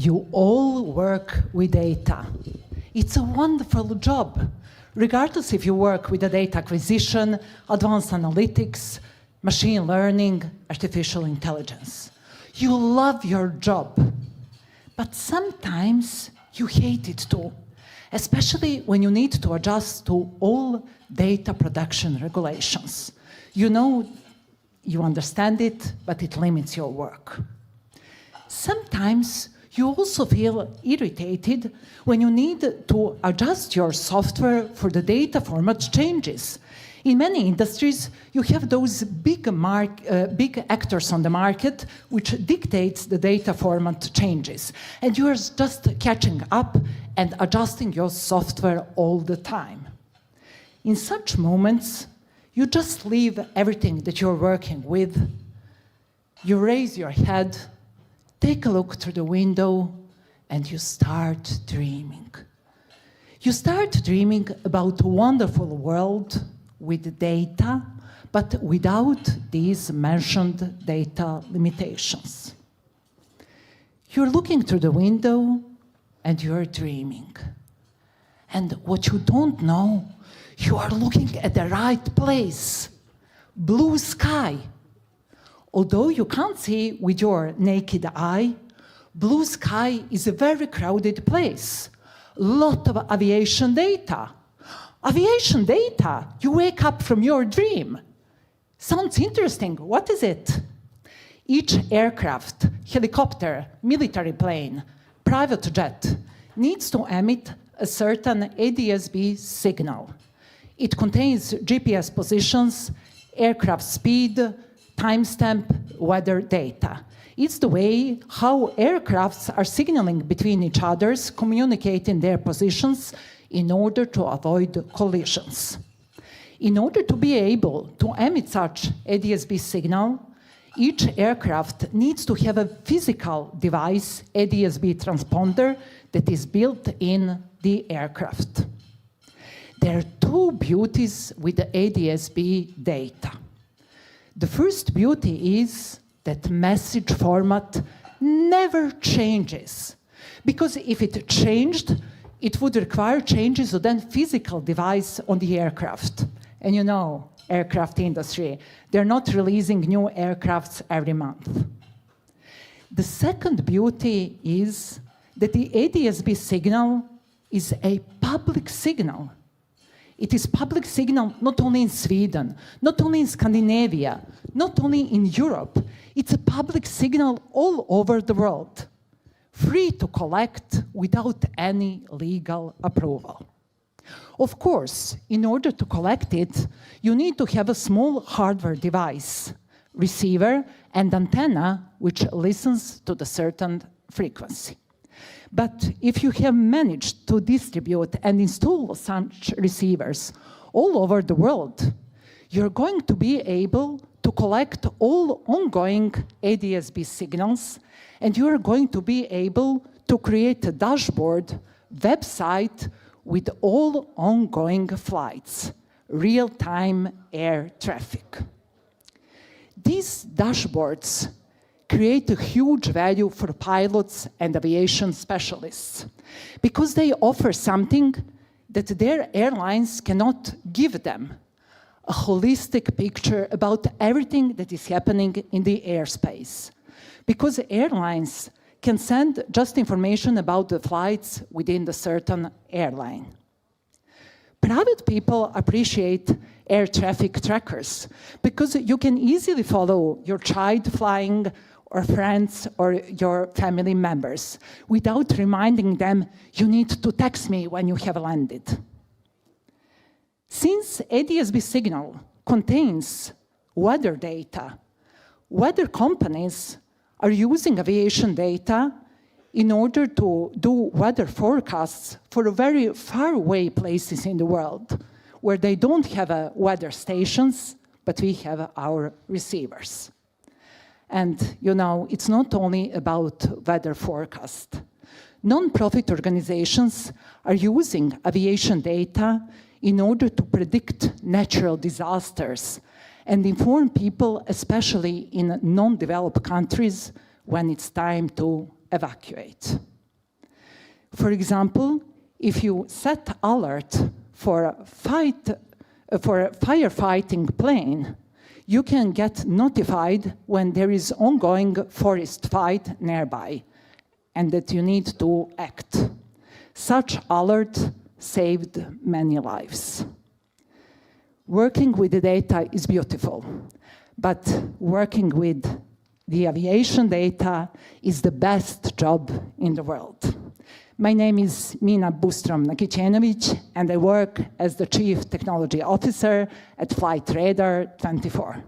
You all work with data. It's a wonderful job, regardless if you work with the data acquisition, advanced analytics, machine learning, artificial intelligence. You love your job, but sometimes you hate it too, especially when you need to adjust to all data production regulations. You know, you understand it, but it limits your work. Sometimes you also feel irritated when you need to adjust your software for the data format changes. In many industries, you have those big actors on the market which dictates the data format changes. And you are just catching up and adjusting your software all the time. In such moments, you just leave everything that you're working with. You raise your head, take a look through the window, and you start dreaming. You start dreaming about a wonderful world with data, but without these mentioned data limitations. You're looking through the window and you're dreaming. And what you don't know, you are looking at the right place. Blue sky. Although you can't see with your naked eye, blue sky is a very crowded place. A lot of aviation data. Aviation data, you wake up from your dream. Sounds interesting, what is it? Each aircraft, helicopter, military plane, private jet needs to emit a certain ADS-B signal. It contains GPS positions, aircraft speed, timestamp, weather data. It's the way how aircrafts are signaling between each other, communicating their positions in order to avoid collisions. In order to be able to emit such ADS-B signal, each aircraft needs to have a physical device, ADS-B transponder, that is built in the aircraft. There are two beauties with the ADS-B data. The first beauty is that message format never changes. Because if it changed, it would require changes to then physical device on the aircraft. And you know, aircraft industry, they're not releasing new aircrafts every month. The second beauty is that the ADS-B signal is a public signal. It is public signal not only in Sweden, not only in Scandinavia, not only in Europe. It's a public signal all over the world, free to collect without any legal approval. Of course, in order to collect it, you need to have a small hardware device, receiver, and antenna which listens to the certain frequency. But if you have managed to distribute and install such receivers all over the world, you're going to be able to collect all ongoing ADS-B signals, and you're going to be able to create a dashboard, website with all ongoing flights, real-time air traffic. These dashboards create a huge value for pilots and aviation specialists because they offer something that their airlines cannot give them, a holistic picture about everything that is happening in the airspace. Because airlines can send just information about the flights within the certain airline. Private people appreciate air traffic trackers because you can easily follow your child flying or friends or your family members without reminding them, you need to text me when you have landed. Since ADS-B signal contains weather data, weather companies are using aviation data in order to do weather forecasts for very far away places in the world where they don't have weather stations, but we have our receivers. And, you know, it's not only about weather forecast. Non-profit organizations are using aviation data in order to predict natural disasters and inform people, especially in non-developed countries, when it's time to evacuate. For example, if you set alert for a firefighting plane, you can get notified when there is ongoing forest fight nearby and that you need to act. Such alert saved many lives. Working with the data is beautiful, but working with the aviation data is the best job in the world. My name is Mina Boström Nakicenovic, and I work as the Chief Technology Officer at Flightradar24.